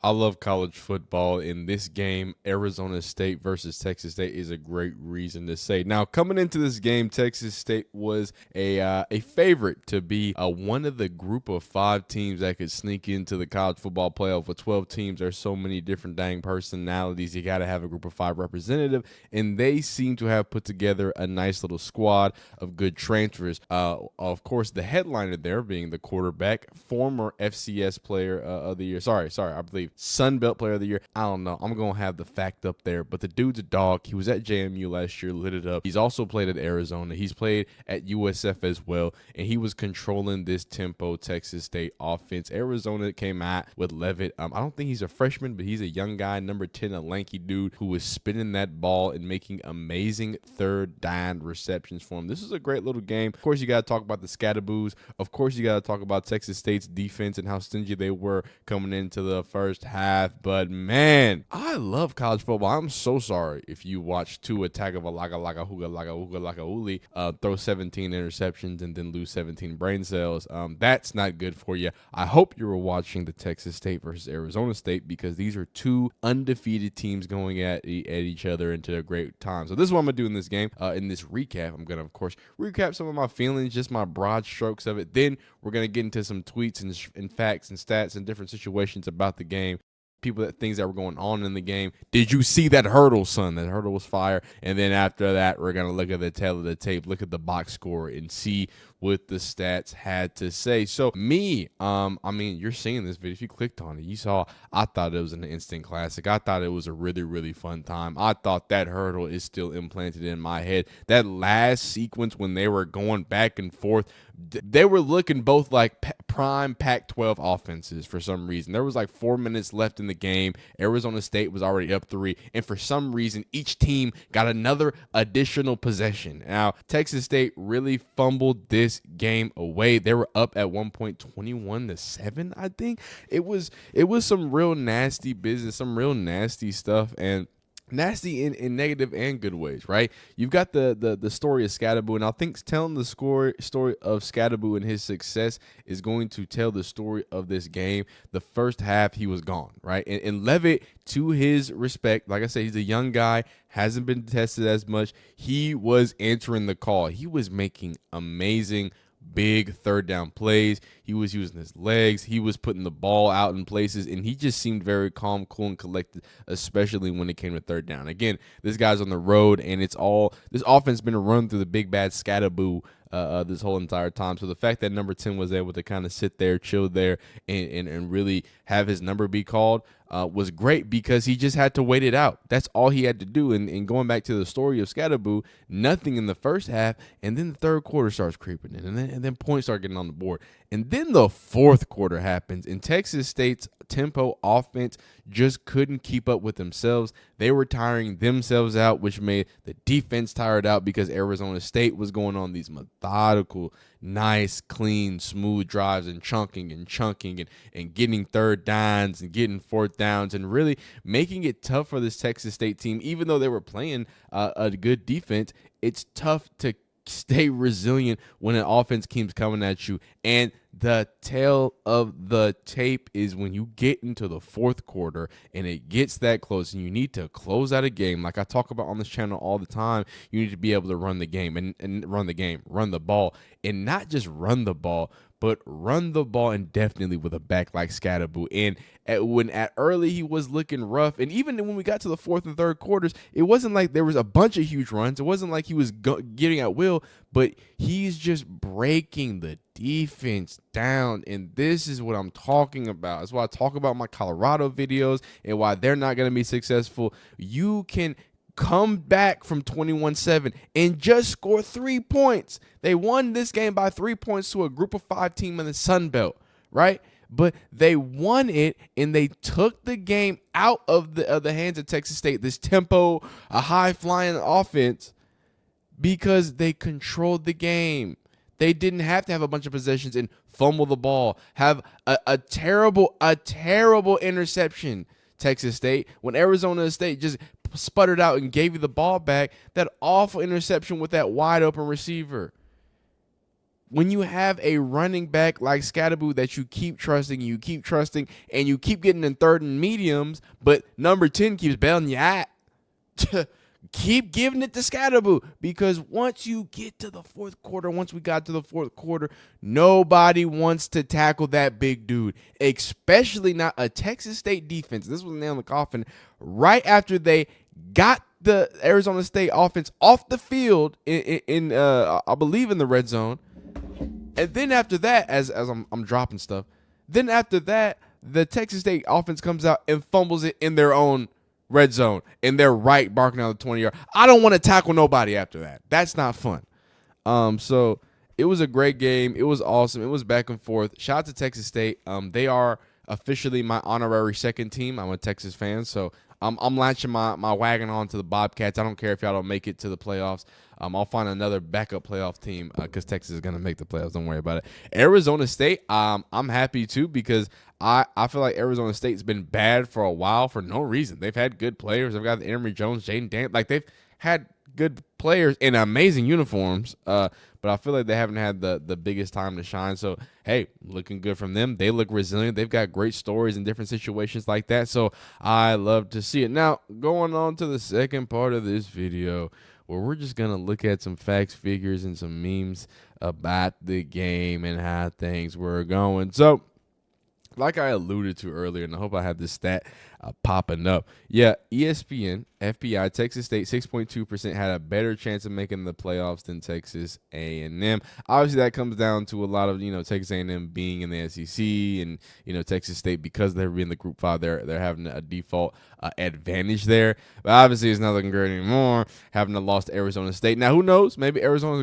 I love college football. In this game, Arizona State versus Texas State is a great reason to say. Now, coming into this game, Texas State was a favorite to be one of the group of 5 teams that could sneak into the college football playoff. With 12 teams, there's so many different dang personalities. You got to have a group of 5 representative, and they seem to have put together a nice little squad of good transfers. Of course, the headliner there being the quarterback, former FCS player of the year. Sorry, I believe Sun Belt Player of the Year. I don't know. I'm going to have the fact up there. But the dude's a dog. He was at JMU last year, lit it up. He's also played at Arizona. He's played at USF as well. And he was controlling this tempo Texas State offense. Arizona came out with Levitt. I don't think he's a freshman, but he's a young guy, number 10, a lanky dude who was spinning that ball and making amazing third down receptions for him. This is a great little game. Of course, you got to talk about the Scataboos. Of course, you got to talk about Texas State's defense and how stingy they were coming into the first half. But man, I love college football. I'm so sorry if you watch Tua Tagovailoa throw 17 interceptions and then lose 17 brain cells. That's not good for you. I hope you were watching the Texas State versus Arizona State, because these are 2 undefeated teams going at each other into a great time. So this is what I'm gonna do in this game. In this recap, I'm gonna of course recap some of my feelings, just my broad strokes of it. Then we're gonna get into some tweets and facts and stats and different situations about the game. Things that were going on in the game. Did you see that hurdle, son? That hurdle was fire. And then after that, we're going to look at the tail of the tape, look at the box score, and see what the stats had to say. So me, I mean, you're seeing this video. If you clicked on it, you saw, I thought it was an instant classic. I thought it was a really, really fun time. I thought that hurdle is still implanted in my head. That last sequence when they were going back and forth, they were looking both like prime Pac-12 offenses for some reason. There was like 4 minutes left in the game. Arizona State was already up 3, and for some reason, each team got another additional possession. Now, Texas State really fumbled this game away. They were up at one point 21-7, I think. It was some real nasty business, some real nasty stuff, and nasty in negative and good ways, right? You've got the story of Scatterboo, and I think telling the story of Scatterboo and his success is going to tell the story of this game. The first half, he was gone, right? And Levitt, to his respect, like I said, he's a young guy, hasn't been tested as much. He was answering the call. He was making amazing big third down plays. He was using his legs. He was putting the ball out in places, and he just seemed very calm, cool, and collected, especially when it came to third down. Again, this guy's on the road, and this offense has been run through the big bad Scatterboo this whole entire time. So the fact that number 10 was able to kind of sit there, chill there, and really have his number be called was great, because he just had to wait it out. That's all he had to do. And going back to the story of Scatterboo, nothing in the first half, and then the third quarter starts creeping in, and then points start getting on the board. And then the fourth quarter happens, and Texas State's tempo offense just couldn't keep up with themselves. They were tiring themselves out, which made the defense tired out, because Arizona State was going on these methodical, nice, clean, smooth drives and chunking and getting third downs and getting fourth downs and really making it tough for this Texas State team. Even though they were playing a good defense, it's tough to stay resilient when an offense keeps coming at you. And the tail of the tape is when you get into the fourth quarter and it gets that close and you need to close out a game. Like I talk about on this channel all the time, you need to be able to run the game and run the ball, and not just run the ball, but run the ball indefinitely with a back like Scatterboo. And at early he was looking rough, and even when we got to the fourth and third quarters, it wasn't like there was a bunch of huge runs. It wasn't like he was getting at will, but he's just breaking the defense down, and this is what I'm talking about. That's why I talk about my Colorado videos and why they're not going to be successful. You can come back from 21-7 and just score 3 points. They won this game by 3 points to a group of 5 team in the Sun Belt, right? But they won it, and they took the game out of the hands of Texas State, this tempo, a high-flying offense, because they controlled the game. They didn't have to have a bunch of possessions and fumble the ball, have a terrible interception, Texas State, when Arizona State just sputtered out and gave you the ball back. That awful interception with that wide open receiver. when you have a running back like Scatterboo that you keep trusting, and you keep getting in third and mediums, but number 10 keeps bailing you out, keep giving it to Scatterboo, because once we got to the fourth quarter, nobody wants to tackle that big dude, especially not a Texas State defense. This was a nail in the coffin right after they got the Arizona State offense off the field in I believe in the red zone. And then after that, as I'm dropping stuff, then after that, the Texas State offense comes out and fumbles it in their own red zone, and they're right barking on the 20-yard. I don't want to tackle nobody after that. That's not fun. So it was a great game. It was awesome. It was back and forth. Shout out to Texas State. They are officially my honorary second team. I'm a Texas fan, so I'm latching my wagon on to the Bobcats. I don't care if y'all don't make it to the playoffs. I'll find another backup playoff team because Texas is going to make the playoffs. Don't worry about it. Arizona State, I'm happy too, because I feel like Arizona State's been bad for a while for no reason. They've had good players. They've got the Emory Jones, Jaden Dan. Like, they've had good players in amazing uniforms, but I feel like they haven't had the biggest time to shine. So, hey, looking good from them. They look resilient. They've got great stories in different situations like that. So I love to see it. Now, going on to the second part of this video, where we're just going to look at some facts, figures, and some memes about the game and how things were going. So, like I alluded to earlier, and I hope I have this stat popping up. Yeah, ESPN, FPI, Texas State, 6.2% had a better chance of making the playoffs than Texas A&M. Obviously, that comes down to a lot of, Texas A&M being in the SEC, and, Texas State, because they're in the Group 5, they're having a default advantage there. But obviously, it's not looking great anymore, having to lost to Arizona State. Now, who knows? Maybe Arizona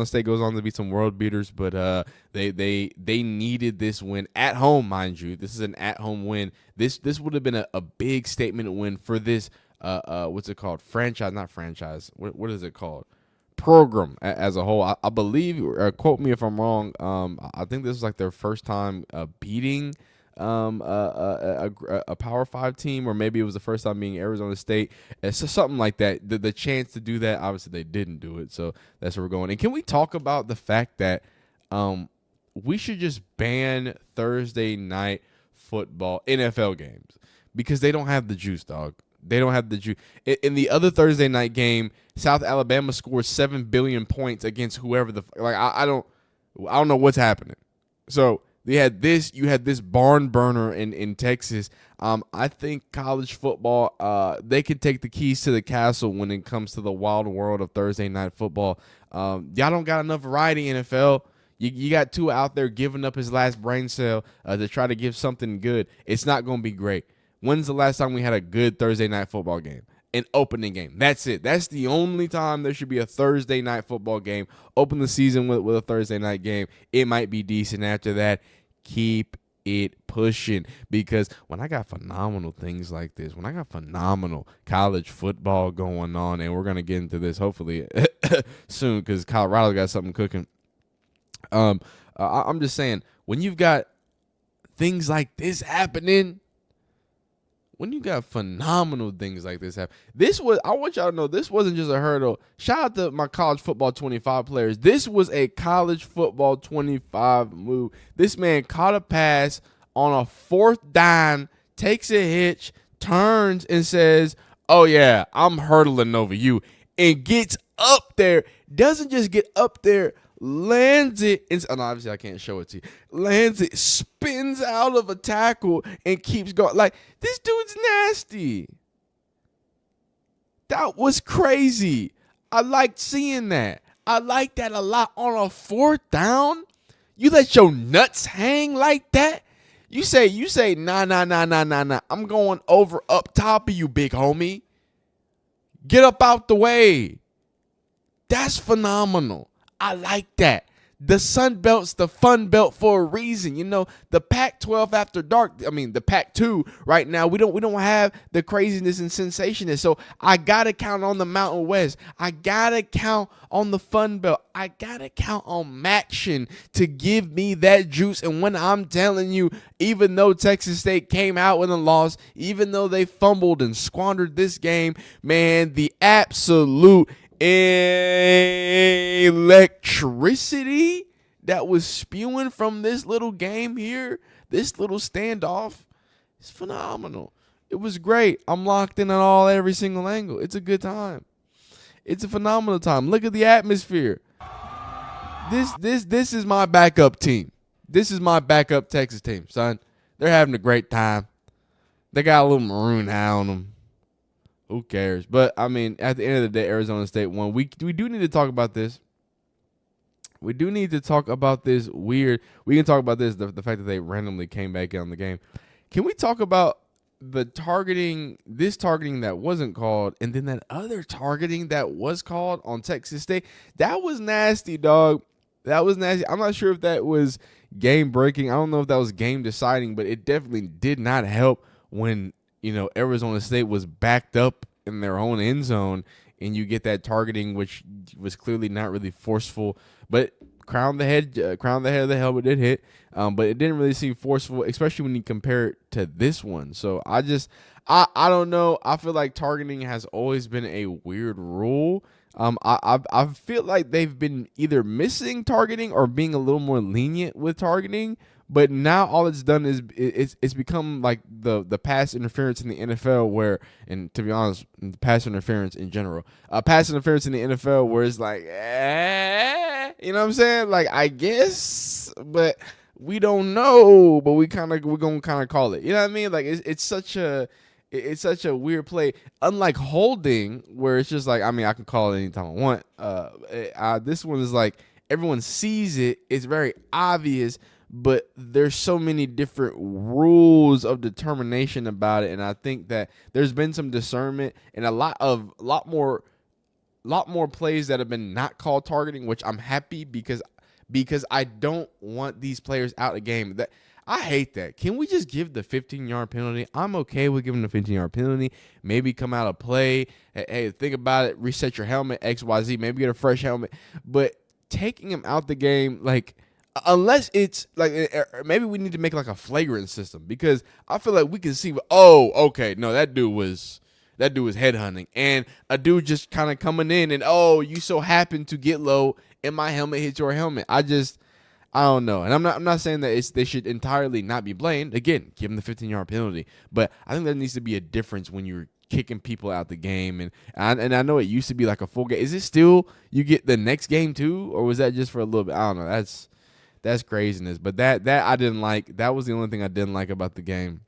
State goes on to be some world beaters, but they needed this win at home, mind you. This is an at-home win. This would have been a big statement win for this what's it called? Not franchise. What is it called? Program as a whole. I believe, quote me if I'm wrong, I think this was like their first time beating a Power 5 team, or maybe it was the first time being Arizona State. So something like that. The chance to do that, obviously they didn't do it. So that's where we're going. And can we talk about the fact that we should just ban Thursday night football NFL games, because they don't have the juice, dog. They don't have the juice. In the other Thursday night game, South Alabama scored 7 billion points against whoever I don't know what's happening. So you had this barn burner in Texas. I think college football, they can take the keys to the castle when it comes to the wild world of Thursday night football. Y'all don't got enough variety, NFL. You got Tua out there giving up his last brain cell to try to give something good. It's not going to be great. When's the last time we had a good Thursday night football game? An opening game. That's it. That's the only time there should be a Thursday night football game. Open the season with a Thursday night game. It might be decent. After that, keep it pushing, because when I got phenomenal things like this, when I got phenomenal college football going on, and we're going to get into this hopefully soon, because Colorado got something cooking. I'm just saying, when you've got things like this happening, when you got phenomenal things like this happen, I want y'all to know, this wasn't just a hurdle. Shout out to my college football 25 players. This was a college football 25 move. This man caught a pass on a fourth down, takes a hitch, turns and says, "Oh yeah, I'm hurdling over you," and gets up there. Doesn't just get up there, lands it, and obviously I can't show it to you. Lands it, spins out of a tackle, and keeps going. Like, this dude's nasty. That was crazy. I liked seeing that. I like that a lot. On a fourth down, you let your nuts hang like that. You say, nah. I'm going over up top of you, big homie. Get up out the way. That's phenomenal. I like that. The Sun Belt's the fun belt for a reason. The Pac-12 after dark, the Pac-2 right now, we don't have the craziness and sensationist. So I got to count on the Mountain West. I got to count on the Fun Belt. I got to count on Maction to give me that juice. And when I'm telling you, even though Texas State came out with a loss, even though they fumbled and squandered this game, man, the absolute electricity that was spewing from this little game here, this little standoff, is phenomenal. It was great. I'm locked in on every single angle. It's a good time. It's a phenomenal time. Look at the atmosphere. This is my backup team. This is my backup Texas team, son. They're having a great time. They got a little maroon eye on them. Who cares? But, I mean, at the end of the day, Arizona State won. We do need to talk about this. We do need to talk about this weird. We can talk about this, the fact that they randomly came back on the game. Can we talk about the targeting, this targeting that wasn't called, and then that other targeting that was called on Texas State? That was nasty, dog. That was nasty. I'm not sure if that was game breaking. I don't know if that was game deciding, but it definitely did not help when, Arizona State was backed up in their own end zone and you get that targeting, which was clearly not really forceful, but crown the head of the helmet did hit, but it didn't really seem forceful, especially when you compare it to this one. So I don't know. I feel like targeting has always been a weird rule. I feel like they've been either missing targeting or being a little more lenient with targeting. But now all it's done is it's become like the pass interference in the NFL where, and to be honest, pass interference in general, pass interference in the NFL where it's like, you know what I'm saying? Like, I guess, but we don't know, but we're gonna kind of call it. You know what I mean? Like, it's such a weird play. Unlike holding, where it's just like, I mean, I can call it anytime I want. This one is like everyone sees it. It's very obvious. But there's so many different rules of determination about it, and I think that there's been some discernment and a lot more plays that have been not called targeting, which I'm happy because I don't want these players out of the game. That I hate that. Can we just give the 15-yard penalty? I'm okay with giving the 15-yard penalty. Maybe come out of play. Hey, think about it. Reset your helmet. XYZ. Maybe get a fresh helmet. But taking him out the game, like. Unless it's like, maybe we need to make like a flagrant system, because I feel like we can see, okay, no, that dude was headhunting, and a dude just kind of coming in, and you so happen to get low, and my helmet hits your helmet. I don't know, and I'm not saying that they should entirely not be blamed. Again, give them the 15-yard penalty, but I think there needs to be a difference when you're kicking people out the game, and I know it used to be like a full game. Is it still you get the next game too, or was that just for a little bit? I don't know. That's craziness. But that I didn't like. That was the only thing I didn't like about the game.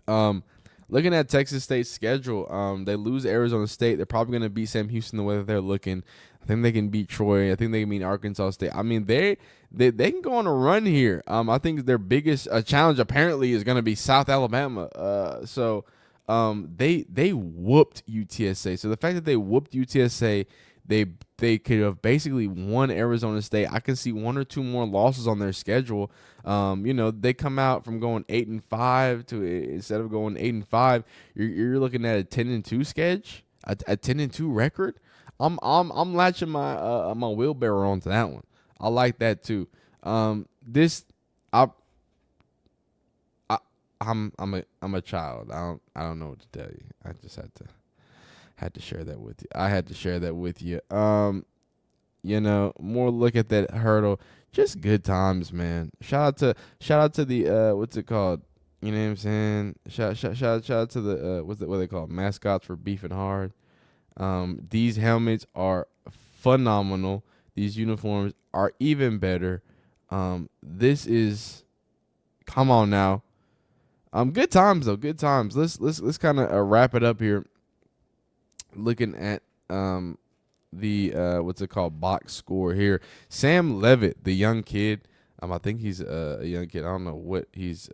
Looking at Texas State's schedule, they lose Arizona State. They're probably going to beat Sam Houston the way that they're looking. I think they can beat Troy. I think they can beat Arkansas State. I mean, they can go on a run here. I think their biggest challenge apparently is going to be South Alabama. So they whooped UTSA. So the fact that they whooped UTSA, they could have basically won Arizona State. I can see one or two more losses on their schedule. They come out from going 8-5 to, instead of going 8-5, you're looking at a 10-2 schedule, a 10-2 record. I'm latching my my wheelbarrow onto that one. I like that too. I'm a child. I don't know what to tell you. I just had to share that with you. I had to share that with you. More look at that hurdle. Just good times, man. Shout out to the what's it called? You know what I'm saying? Shout out to the what they call mascots for beefing hard. These helmets are phenomenal. These uniforms are even better. This is, come on now. Good times though. Good times. Let's kind of wrap it up here. Looking at the what's it called, box score here. Sam Levitt, the young kid. I think he's a young kid. I don't know what he's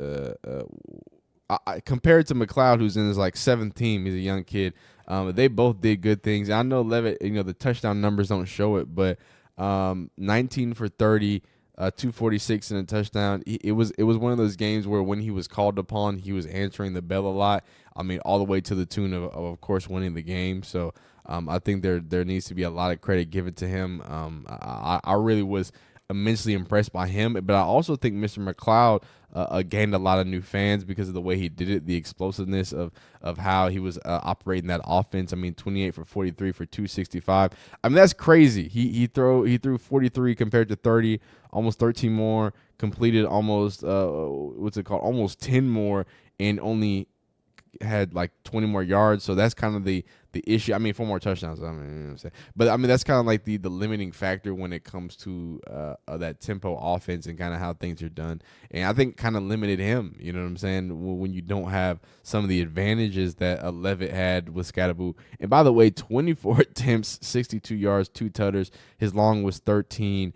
compared to McLeod, who's in his like seventh team. He's a young kid. They both did good things. I know Levitt, the touchdown numbers don't show it, but 19 for 30, 246 and a touchdown. It was one of those games where when he was called upon, he was answering the bell a lot. I mean, all the way to the tune of course, winning the game. So I think there needs to be a lot of credit given to him. I really was immensely impressed by him, but I also think Mr. McLeod gained a lot of new fans because of the way he did it, the explosiveness of how he was operating that offense. I mean, 28 for 43 for 265. I mean, that's crazy. He threw 43 compared to 30, almost 13 more, completed almost almost 10 more, and only had like 20 more yards. So that's kind of the issue. I mean, 4 more touchdowns. I mean, you know what I'm saying? But I mean, that's kind of like the limiting factor when it comes to that tempo offense and kind of how things are done. And I think kind of limited him. You know what I'm saying? When you don't have some of the advantages that Levitt had with Scatterboo. And by the way, 24 attempts, 62 yards, 2 tutters. His long was 13.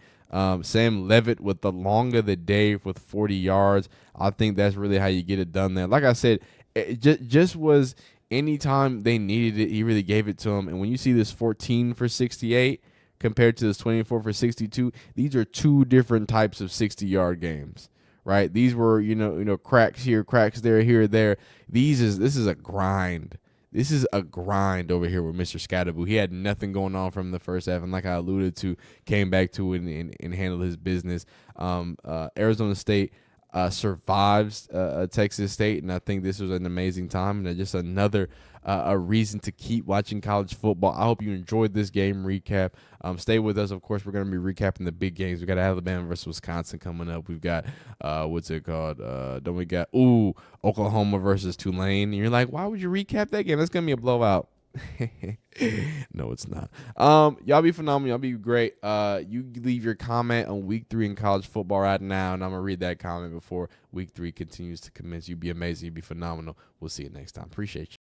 Sam Levitt with the long of the day with 40 yards. I think that's really how you get it done there. Like I said, it just was anytime they needed it, he really gave it to them. And when you see this 14 for 68 compared to this 24 for 62, these are 2 different types of 60-yard games, right? These were, cracks here, cracks there, here, there. This is a grind. This is a grind over here with Mr. Scatterboo. He had nothing going on from the first half, and like I alluded to, came back to it and handled his business. Arizona State survives Texas State, and I think this was an amazing time and just another a reason to keep watching college football. I hope you enjoyed this game recap. Stay with us. Of course, we're going to be recapping the big games. We got Alabama versus Wisconsin coming up. We've got what's it called? Don't we got Oklahoma versus Tulane? And you're like, why would you recap that game? That's going to be a blowout. No, it's not. Y'all be phenomenal. Y'all be great. You leave your comment on week 3 in college football right now, and I'm gonna read that comment before week 3 continues to commence. You be amazing. You be phenomenal. We'll see you next time. Appreciate you.